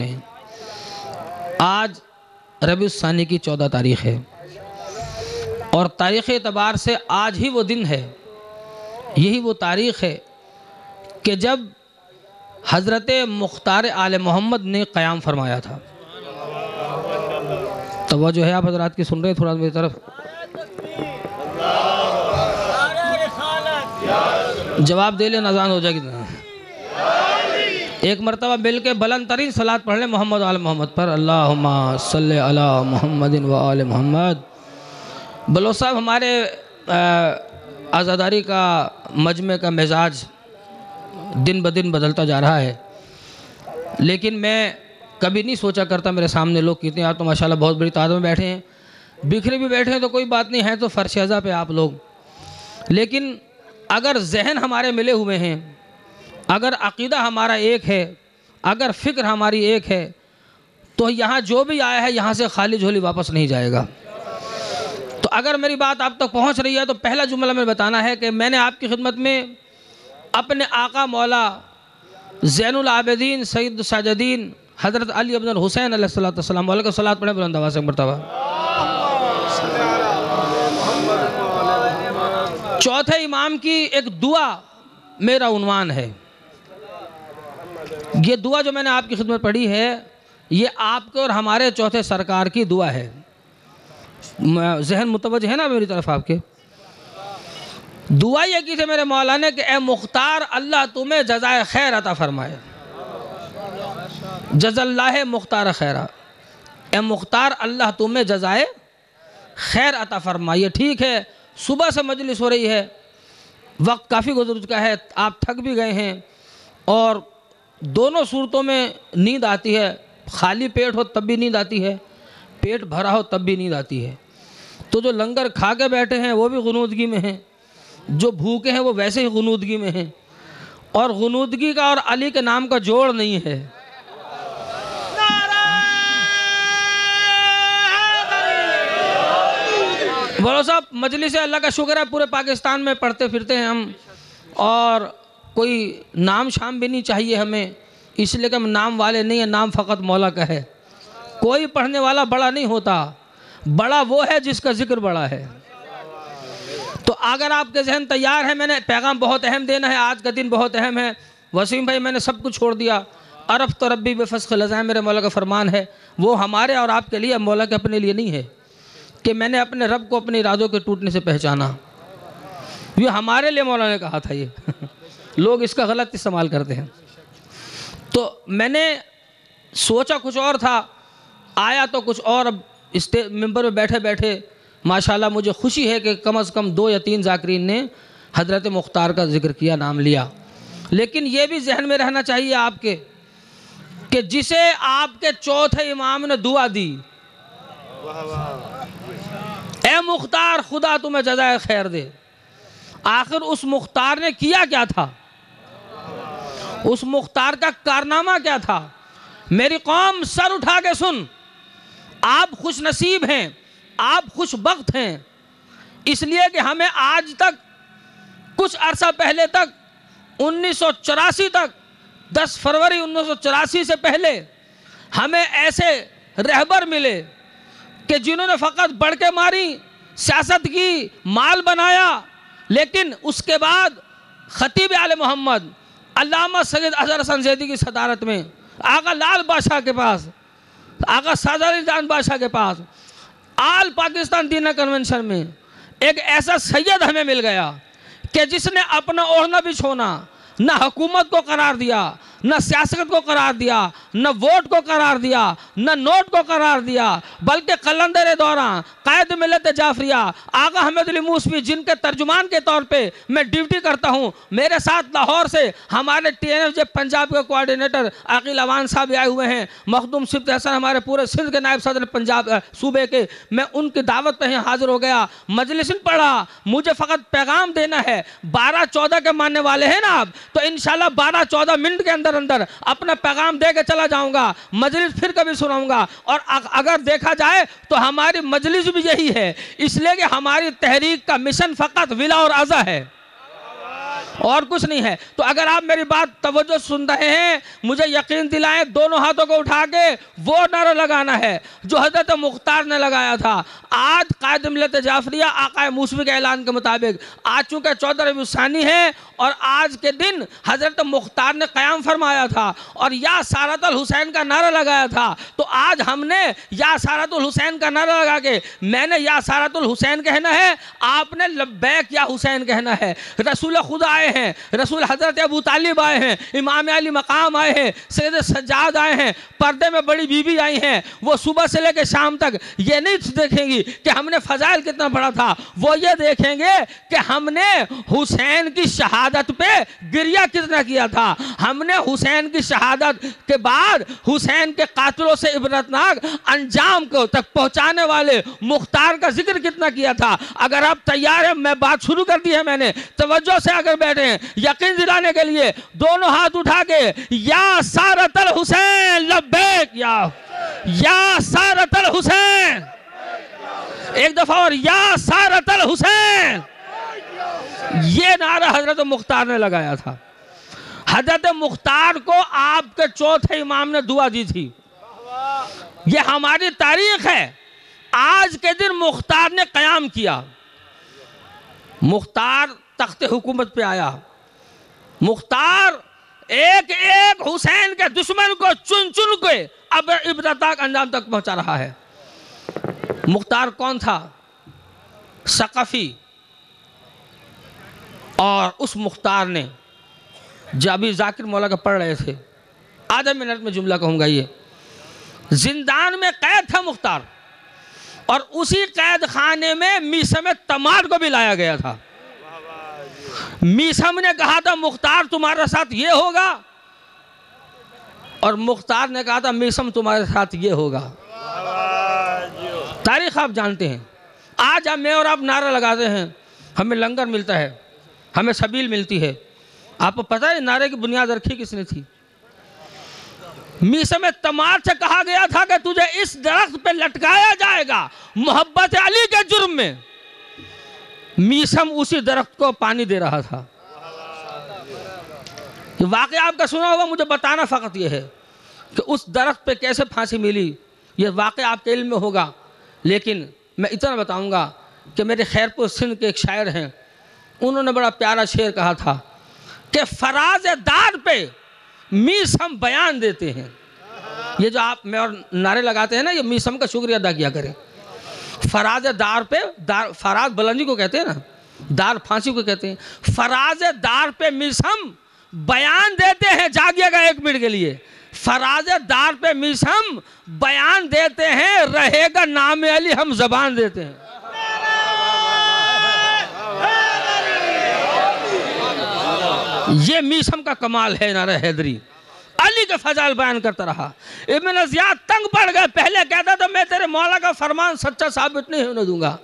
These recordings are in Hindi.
हैं। आज रबीउल सानी की 14 तारीख़ है और तारीख़ एतबार से आज ही वो दिन है, यही वो तारीख़ है कि जब हज़रत मुख्तार आले मोहम्मद ने क़याम फरमाया था। तवज्जो है आप हज़रात की, सुन रहे हैं थोड़ा मेरी तरफ? जवाब दे ले, अज़ान हो जाएगी। एक मरतबा मिल के बुलंद तरीन सलात पढ़ ले मोहम्मद आल मोहम्मद पर, अल्लाहुम्मा सल्ले अला मुहम्मदिन व आले मोहम्मद। बलो साहब, हमारे आज़ादारी का मजमे का मिजाज दिन ब दिन बदलता जा रहा है, लेकिन मैं कभी नहीं सोचा करता मेरे सामने लोग कितने, आप तो माशाल्लाह बहुत बड़ी तादाद में बैठे हैं, बिखरे भी बैठे हैं तो कोई बात नहीं है, तो फर्श अज़ा पे आप लोग। लेकिन अगर जहन हमारे मिले हुए हैं, अगर अक़ीदा हमारा एक है, अगर फ़िक्र हमारी एक है, तो यहाँ जो भी आया है यहाँ से खाली झोली वापस नहीं जाएगा। तो अगर मेरी बात आप तक पहुँच रही है तो पहला जुमला मैं बताना है कि मैंने आपकी खिदमत में अपने आका मौला ज़ैनुल आबिदीन सैयद साजिदीन हज़रत अली इब्न हुसैन अलैहिस्सलाम वाले को सलात पढ़े बुलंद आवाज़ से मरतबा। चौथे इमाम की एक दुआ मेरा उन्वान है। ये दुआ जो मैंने आपकी खिदमत पढ़ी है, ये आपके और हमारे चौथे सरकार की दुआ है। जहन मुतवज्जह है ना मेरी तरफ आपके? दुआ ये की थी मेरे मौला ने कि ए मुख्तार, अल्लाह तुम्हें जज़ाए खैर अता फरमाए। जज़ल्लाह मुख्तार खैरा, ए मुख्तार अल्लाह तुम्हें जज़ाए खैर अता फरमाए। ठीक है, सुबह से मजलिस हो रही है, वक्त काफ़ी गुज़र चुका है, आप थक भी गए हैं और दोनों सूरतों में नींद आती है। खाली पेट हो तब भी नींद आती है, पेट भरा हो तब भी नींद आती है। तो जो लंगर खा के बैठे हैं वो भी गुनूदगी में हैं, जो भूखे हैं वो वैसे ही गुनूदगी में हैं, और गुनूदगी का और अली के नाम का जोड़ नहीं है। बोलो साहब, मजलिस अल्लाह का शुक्र है पूरे पाकिस्तान में पढ़ते फिरते हैं हम, और कोई नाम शाम भी नहीं चाहिए हमें, इसलिए कि हम नाम वाले नहीं हैं, नाम फ़कत मौला का है। कोई पढ़ने वाला बड़ा नहीं होता, बड़ा वो है जिसका जिक्र बड़ा है। तो अगर आपके जहन तैयार है, मैंने पैगाम बहुत अहम देना है, आज का दिन बहुत अहम है। वसीम भाई, मैंने सब कुछ छोड़ दिया। अरफ़ तो रब्बी बेफ़स्ख़ लज़ाए, मेरे मौला का फरमान है, वो हमारे और आपके लिए, मौला के अपने लिए नहीं है कि मैंने अपने रब को अपने इरादों के टूटने से पहचाना। ये हमारे लिए मौला ने कहा था ये लोग इसका गलत इस्तेमाल करते हैं। तो मैंने सोचा कुछ और था, आया तो कुछ और। अब स्टेज मेंबर में बैठे बैठे माशाल्लाह मुझे खुशी है कि कम से कम 2 या 3 ज़ाकिरीन ने हज़रत मुख्तार का जिक्र किया, नाम लिया। लेकिन ये भी जहन में रहना चाहिए आपके कि जिसे आपके चौथे इमाम ने दुआ दी, ए मुख्तार खुदा तुम्हें जज़ाए खैर दे, आखिर उस मुख्तार ने किया क्या था? उस मुख्तार का कारनामा क्या था? मेरी कौम सर उठा के सुन, आप खुश नसीब हैं, आप खुशबख्त हैं, इसलिए कि हमें आज तक, कुछ अरसा पहले तक, 1984 तक, 10 फरवरी 1984 से पहले हमें ऐसे रहबर मिले कि जिन्होंने फ़कत बढ़ के मारी, सियासत की, माल बनाया, लेकिन उसके बाद खतीब आले मोहम्मद अल्लामा सैयद अज़हर हसन ज़ैदी की सदारत में, आगा लाल बादशाह के पास, आगा सादर जान बादशाह के पास, आल पाकिस्तान दीना कन्वेंशन में एक ऐसा सैयद हमें मिल गया कि जिसने अपना ओढ़ना भी छोना, न हुकूमत को करार दिया, न सियासत को करार दिया, न वोट को करार दिया, न नोट को करार दिया, बल्कि कलंदर दौरा कायद मिलत जाफरिया आगा अहमद अली मूसवी, जिनके तर्जुमान के तौर पे मैं ड्यूटी करता हूँ, मेरे साथ लाहौर से हमारे TNFJ पंजाब के कोऑर्डिनेटर अकील अवान साहब आए हुए हैं, मखदूम सिफ्त हसन हमारे पूरे सिंध के नायब सदर पंजाब सूबे के, मैं उनकी दावत पर हाजिर हो गया, मजलिसन पढ़ा। मुझे फ़कत पैगाम देना है, 12-14 के मानने वाले हैं ना आप, तो इंशाल्लाह 12-14 मिनट के अंदर अंदर अपना पैगाम दे के चला जाऊंगा, मजलिस फिर कभी सुनाऊंगा। और अगर देखा जाए तो हमारी मजलिस भी यही है, इसलिए कि हमारी तहरीक का मिशन फ़कत विला और अज़ा है, और कुछ नहीं है। तो अगर आप मेरी बात तवज्जो सुन रहे हैं, मुझे यकीन दिलाएं, दोनों हाथों को उठा के वो नारा लगाना है जो हज़रत मुख्तार ने लगाया था। आज कायद मिल्लत जाफरिया आका मूसवी के ऐलान के मुताबिक आज चूँकि 14 रबीउल सानी है और आज के दिन हज़रत मुख्तार ने क़याम फरमाया था और या सारतुल हुसैन का नारा लगाया था, तो आज हमने या सारतुल हुसैन का नारा लगा के, मैंने या सारतुल हुसैन कहना है, आपने लब्बैक या हुसैन कहना है। रसूल खुदा आए हैं, रसूल हज़रत अबू तालिब आए हैं, इमाम अली मकाम आए हैं, सैयद सज्जाद आए हैं, पर्दे में बड़ी बीबी आई हैं। वो सुबह से लेकर शाम तक ये नहीं देखेंगी कि हमने फ़ज़ाइल कितना पढ़ा था, वो ये देखेंगे कि हमने हुसैन की शहादत पे गिरिया कितना किया था, हमने हुसैन की शहादत के बाद हुसैन के कातिलों से इबरतनाक अंजाम को तक पहुंचाने वाले मुख्तार का जिक्र कितना किया था। अगर आप तैयार हैं, मैं बात शुरू कर दी है मैंने, तवज्जो से अगर बैठे हैं, यकीन दिलाने के लिए दोनों हाथ उठा के या सारतुल हुसैन लब्बैक, या सारतुल हुसैन, एक दफा और या सारतुल हुसैन। ये नारा हजरत मुख्तार ने लगाया था। हजरत मुख्तार को आपके चौथे इमाम ने दुआ दी थी। ये हमारी तारीख है। आज के दिन मुख्तार ने क़याम किया, मुख्तार तख्ते हुकूमत पे आया, मुख्तार एक एक हुसैन के दुश्मन को चुन चुन के अब इब्तदाक अंजाम तक पहुंचा रहा है। मुख्तार कौन था? सक़फ़ी। और उस मुख्तार ने जब अभी जाकिर मौला का पढ़ रहे थे, आधा मिनट में जुमला कहूँगा, ये जिंदान में कैद था मुख्तार और उसी कैद खाने में मीसम तमार को भी लाया गया था। मीसम ने कहा था मुख्तार तुम्हारे साथ ये होगा और मुख्तार ने कहा था मीसम तुम्हारे साथ ये होगा। तारीख आप जानते हैं। आज मैं और आप नारा लगाते हैं, हमें लंगर मिलता है, हमें सबील मिलती है। आपको पता है नारे की बुनियाद रखी किसने थी? मीसम तमार से कहा गया था कि तुझे इस दरख्त पे लटकाया जाएगा मोहब्बत अली के जुर्म में। मीसम उसी दरख्त को पानी दे रहा था। ये वाक़या आपका सुना होगा, मुझे बताना फ़कत ये है कि उस दरख्त पे कैसे फांसी मिली। ये वाक़या आपके इल्म में होगा, लेकिन मैं इतना बताऊंगा कि मेरे खैरपुर सिंध के एक शायर हैं, उन्होंने बड़ा प्यारा शेर कहा था कि फराज दार पे मीसम बयान देते हैं। ये जो आप मैं और नारे लगाते हैं ना, ये मीसम का शुक्रिया अदा किया करें। फराज दार पे, दार फराज बुलंदी को कहते हैं ना, दार फांसी को कहते हैं। फराज दार पे मीसम बयान देते हैं, जागिएगा एक मिनट के लिए। फराज दार पे मीसम बयान देते हैं, रहेगा नाम अली हम ज़बान देते हैं। ये मीसम का कमाल है। नारा हैदरी अली के फजाइल बयान करता रहा। इब्न ज़ियाद तंग पड़ गए। पहले कहता था मैं तेरे मौला का फरमान सच्चा साबित नहीं होने दूंगा।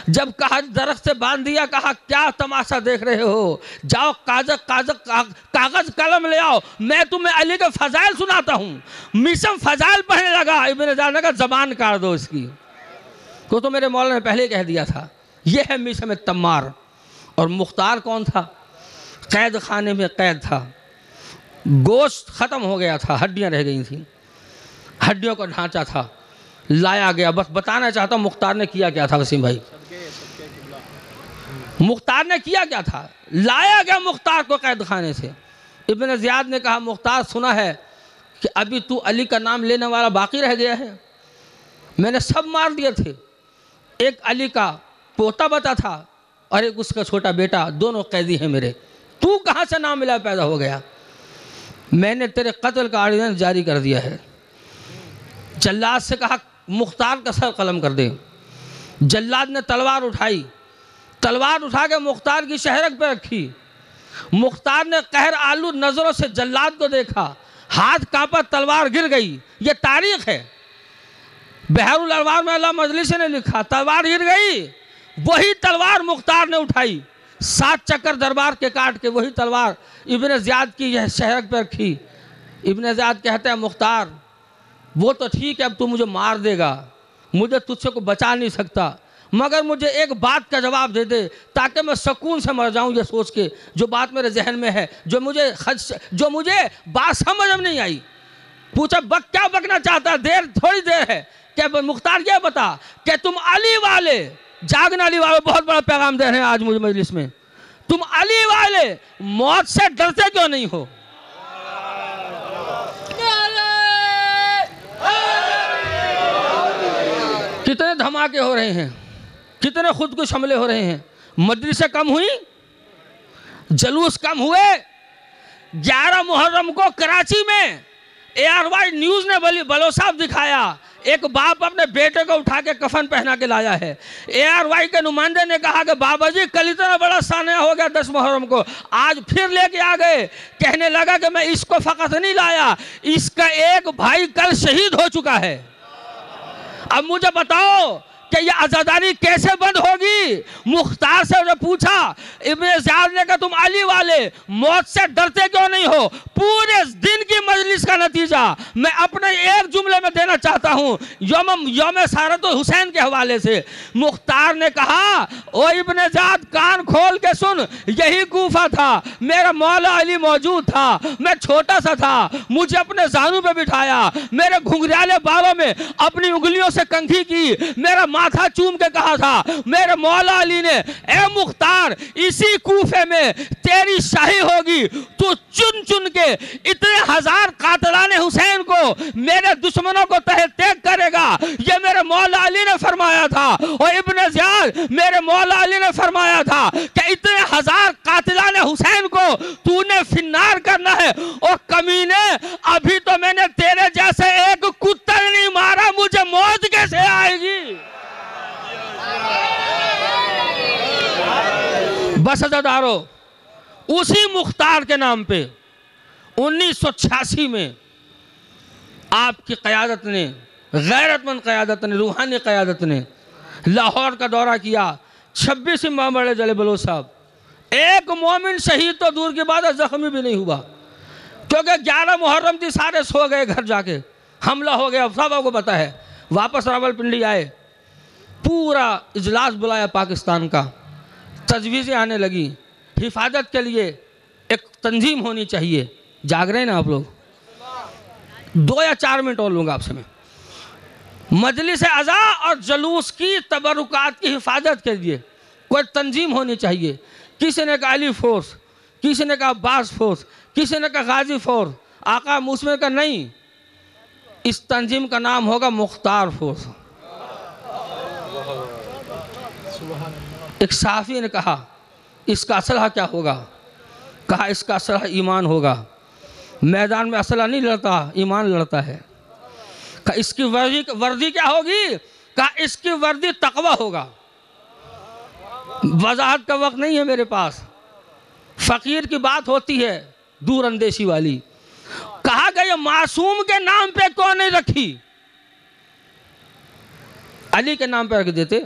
जब कहा दरख्त से बांध दिया, कहा क्या तमाशा देख रहे हो, जाओ कागज कलम ले आओ, मैं तुम्हें अली के फजाइल सुनाता हूँ। मीसम फजाइल पढ़ने लगा। इब्न ज़ियाद ने कहा ज़बान काट दो इसकी, तो मेरे मौला ने पहले कह दिया था। यह है मीसम तमार। और मुख्तार कौन था? कैद खाने में कैद था, गोश्त ख़त्म हो गया था, हड्डियां रह गई थी, हड्डियों का ढांचा था, लाया गया। बस बताना चाहता हूँ मुख्तार ने किया क्या था। वसीम भाई, मुख्तार ने किया क्या था? लाया गया मुख्तार को कैद खाने से। इब्न ज़ियाद ने कहा मुख्तार सुना है कि अभी तू अली का नाम लेने वाला बाकी रह गया है। मैंने सब मार दिए थे, एक अली का पोता बता था और एक उसका छोटा बेटा, दोनों कैदी हैं मेरे। तू कहाँ से नाम मिला पैदा हो गया? मैंने तेरे कत्ल का आर्डिनेंस जारी कर दिया है। जल्लाद से कहा मुख्तार का सर कलम कर दे। जल्लाद ने तलवार उठाई, तलवार उठा के मुख्तार की शहरक पे रखी। मुख्तार ने कहर आलू नज़रों से जल्लाद को देखा, हाथ कांपा, तलवार गिर गई। ये तारीख है। बहरुल अनवार में अल्लाह मजलिसी ने लिखा, तलवार गिर गई, वही तलवार मुख्तार ने उठाई, 7 चक्कर दरबार के काट के वही तलवार इब्न ज़ियाद की यह शहरक पर रखी। इब्न ज़ियाद कहते हैं मुख्तार वो तो ठीक है, अब तू मुझे मार देगा, मुझे तुझसे को बचा नहीं सकता, मगर मुझे एक बात का जवाब दे दे ताकि मैं सुकून से मर जाऊं, ये सोच के जो बात मेरे जहन में है, जो मुझे बात समझ में नहीं आई। पूछा क्या बकना चाहता है, देर थोड़ी देर है। क्या मुख्तार ये बता कि तुम अली वाले, जागना अली वाले बहुत बड़ा पैगाम दे रहे हैं आज मुझे मजलिस में, तुम अली वाले मौत से डरते क्यों नहीं हो? कितने धमाके हो रहे हैं, कितने खुदकुश हमले हो रहे हैं, मदरसे कम हुई, जलूस कम हुए। 11 मुहर्रम को कराची में ARY न्यूज़ ने बलोसाब दिखाया, एक बाप अपने बेटे को उठा के कफन पहना के लाया है। ARY के नुमाइंदे ने कहा कि बाबा जी कल इतना बड़ा सानिया हो गया 10 मुहर्रम को, आज फिर लेके आ गए। कहने लगा कि मैं इसको फकत नहीं लाया, इसका एक भाई कल शहीद हो चुका है। अब मुझे बताओ कि ये आज़ादारी कैसे बंद होगी? मुख्तार से उन्हें पूछा, इब्ने ज़ियाद ने कहा तुम अली वाले मौत से डरते क्यों नहीं हो? पूरे दिन की मजलिस का नतीजा मैं अपने एक जुमले में देना चाहता हूँ, यौम सारत हुसैन के हवाले से। मुख्तार ने कहा, ओ इब्ने ज़ियाद कान खोल के सुन, यही कूफा था, मेरा मौला अली मौजूद था, मैं छोटा सा था, मुझे अपने जानू पे बिठाया, मेरे घुंघराले बालों में अपनी उंगलियों से कंघी की, मेरा माथा चूम के कहा था मेरे मौला अली ने, ए मुख्तार इसी कूफे में तेरी शाही होगी, तू चुन चुन के इतने हजार कातलाने हुसैन को, मेरे दुश्मनों को तहे तेग करेगा। ये मेरे मौला अली ने फरमाया था। और इब्ने ज़ियाद मेरे मौला अली ने फरमाया था कि इतने हजार कातलाने हुसैन को तूने फिन्नार करना है। और कमीने अभी तो मैंने तेरे जैसे एक कुत्ता नहीं मारा, मुझे मौत कैसे आएगी? बस अज़ादारों, उसी मुख्तार के नाम पे 1986 में आपकी क़यादत ने, गैरतमंद क़यादत ने, रूहानी क़यादत ने लाहौर का दौरा किया। 26 इमाम बड़े जले बलोच साहब, एक मोमिन शहीद तो दूर की बात है, जख्मी भी नहीं हुआ, क्योंकि 11 मुहर्रम थी, सारे सो गए घर जाके, हमला हो गया, सब आपको पता है। वापस रावलपिंडी आए, पूरा इजलास बुलाया पाकिस्तान का, तजवीज़ें आने लगी, हिफाजत के लिए एक तंजीम होनी चाहिए। जाग रहे हैं ना आप लोग? 2 या 4 मिनट और लूँगा आपसे मैं। मजलिस अज़ा और जलूस की तबरुकात की हिफाजत के लिए कोई तंजीम होनी चाहिए। किसी ने कहा अली फोर्स, किसी ने कहा अब्बास फोर्स, किसी ने कहा गाजी फोर्स, आका मुस्लिम का नहीं, इस तंजीम का नाम होगा मुख्तार फोर्स। एक साफ़ी ने कहा इसका असलहा क्या होगा? कहा इसका असलहा ईमान होगा। मैदान में असलहा नहीं लड़ता, ईमान लड़ता है। कहा इसकी वर्दी क्या होगी? कहा इसकी वर्दी तकवा होगा। वजाहत का वक्त नहीं है मेरे पास, फ़कीर की बात होती है दूर अंदेशी वाली। कहा गया मासूम के नाम पे कौन नहीं रखी? अली के नाम पे रख देते,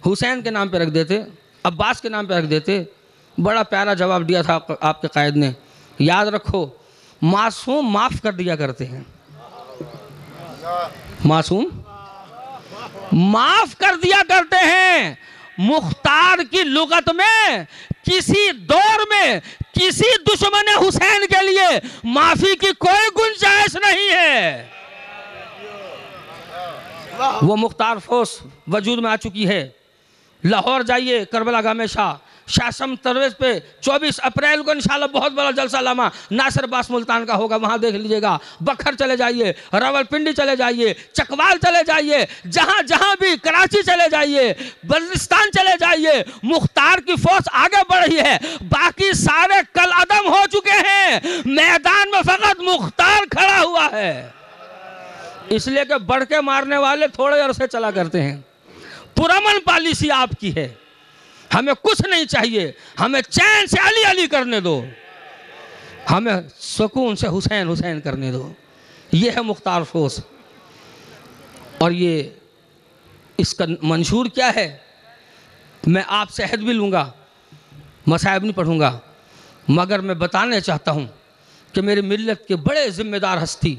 हुसैन के नाम पे रख देते, अब्बास के नाम पे रख देते। बड़ा प्यारा जवाब दिया था आपके कायद ने, याद रखो मासूम माफ़ कर दिया करते हैं, मासूम माफ़ कर दिया करते हैं। मुख्तार की लुगत में किसी दौर में किसी दुश्मन हुसैन के लिए माफ़ी की कोई गुंजाइश नहीं है। वो मुख्तार फोर्स वजूद में आ चुकी है। लाहौर जाइए, करबला गामे शासम तरवेज पे 24 अप्रैल को इंशाल्लाह बहुत बड़ा जलसा लामा नासिर अब्बास मुल्तान का होगा, वहाँ देख लीजिएगा। बखर चले जाइए, रावलपिंडी चले जाइए, चकवाल चले जाइए, जहाँ जहाँ भी, कराची चले जाइए, बलूचिस्तान चले जाइए, मुख्तार की फौज आगे बढ़ रही है। बाकी सारे कल अदम हो चुके हैं, मैदान में फ़कत मुख्तार खड़ा हुआ है। इसलिए कि बढ़ के मारने वाले थोड़े अरसे चला करते हैं। पुरअमन पॉलिसी आपकी है, हमें कुछ नहीं चाहिए, हमें चैन से अली अली करने दो, हमें सुकून से हुसैन हुसैन करने दो। ये है मुख्तार फोर्स। और ये इसका मंशूर क्या है, मैं आपसे अहद भी लूँगा, मसाइब नहीं पढ़ूँगा, मगर मैं बताना चाहता हूँ कि मेरी मिल्लत के बड़े ज़िम्मेदार हस्ती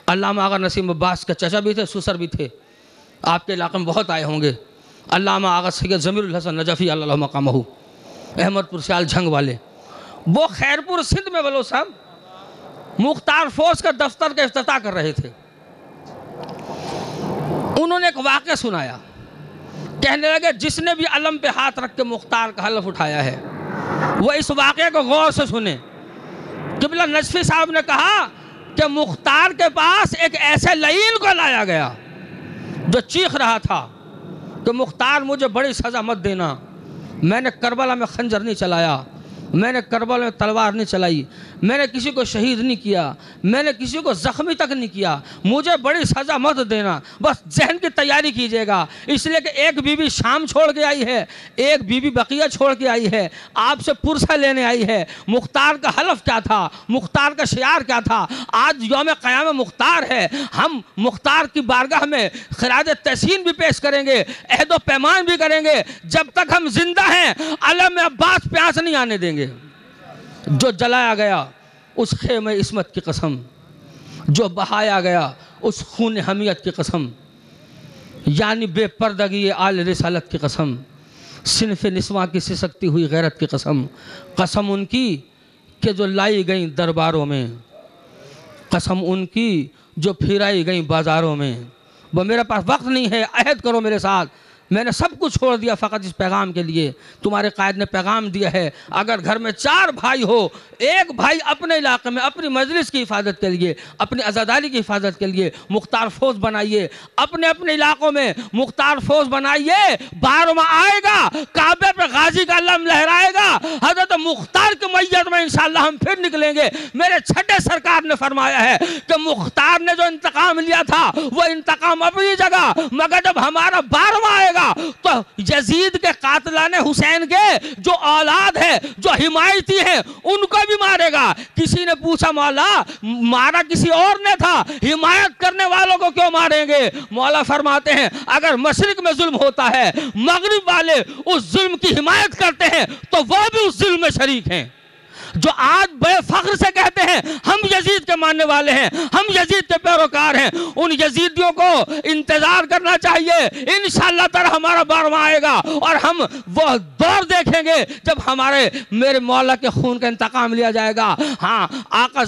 अल्लामा आगा नसीम अब्बास के चचा भी थे, ससुर भी थे, आपके इलाक़े में बहुत आए होंगे। अल्लामा आगा सैयद ज़मीरुल हसन नजफ़ी अल्लाह मक़ामहू, अहमदपुर सियाल झंग वाले, वो खैरपुर सिंध में बलो साहब मुख्तार फौज का दफ्तर का इफ्तिताह कर रहे थे। उन्होंने एक वाक़या सुनाया, कहने लगे जिसने भी अलम पे हाथ रख के मुख्तार का हलफ उठाया है वो इस वाक़े को गौर से सुने। क़िबला नजफ़ी साहब ने कहा कि मुख्तार के पास एक ऐसे लईन को लाया गया जो चीख रहा था कि मुख्तार मुझे बड़ी सज़ा मत देना, मैंने करबला में खंजर नहीं चलाया, मैंने करबला में तलवार नहीं चलाई, मैंने किसी को शहीद नहीं किया, मैंने किसी को ज़ख्मी तक नहीं किया, मुझे बड़ी सज़ा मत देना, बस जहन की तैयारी कीजिएगा। इसलिए कि एक बीवी शाम छोड़ के आई है, एक बीवी बकिया छोड़ के आई है, आपसे पुरसा लेने आई है। मुख्तार का हलफ क्या था, मुख्तार का शियार क्या था? आज यौम क़यामत मुख्तार है, हम मुख्तार की बारगाह में खिराज तहसीन भी पेश करेंगे, अहद पैमान भी करेंगे। जब तक हम जिंदा हैं अलम अब्बास प्यास नहीं आने देंगे। जो जलाया गया उस खेमे इस्मत की कसम, जो बहाया गया उस खून हमियत की कसम, यानी बेपर्दगी आल रिसालत की कसम, सिनफ निस्वा की सिसकती हुई गैरत की कसम, कसम उनकी कि जो लाई गई दरबारों में, कसम उनकी जो फिराई गई बाज़ारों में। वो मेरे पास वक्त नहीं है, अहद करो मेरे साथ, मैंने सब कुछ छोड़ दिया फ़कत इस पैगाम के लिए। तुम्हारे कायद ने पैगाम दिया है, अगर घर में 4 भाई हो, एक भाई अपने इलाके में अपनी मजलिस की हिफाजत के लिए, अपनी आज़ादारी की हिफाजत के लिए मुख्तार फौज बनाइए, अपने अपने इलाकों में मुख्तार फौज बनाइए। 12वां आएगा, काबे पे गाजी का लम लहराएगा, हज़रत मुख्तार की मैयत में इंशाअल्लाह हम फिर निकलेंगे। मेरे छठे सरकार ने फरमाया है कि मुख्तार ने जो इंतकाम लिया था वो इंतकाम अपनी जगह, मगर जब हमारा 12वां आएगा तो यजीद के कातलाने हुसैन के जो औलाद है, जो हिमायती हैं, उनको भी मारेगा। किसी ने पूछा मौला मारा किसी और ने था, हिमायत करने वालों को क्यों मारेंगे? मौला फरमाते हैं अगर मशरिक में जुल्म होता है, मगरिब वाले उस जुल्म की हिमायत करते हैं तो वो भी उस जुल्म में शरीक हैं। जो आज बेफख्र से कहते हैं हम यजीद के मानने वाले हैं, हम यजीद के पैरोकार हैं, उन यजीदियों को इंतजार करना चाहिए। इंशाअल्लाह ताला हमारा 12वां आएगा और हम वो दौर देखेंगे जब हमारे मेरे मौला के खून का इंतकाम लिया जाएगा। हाँ, आका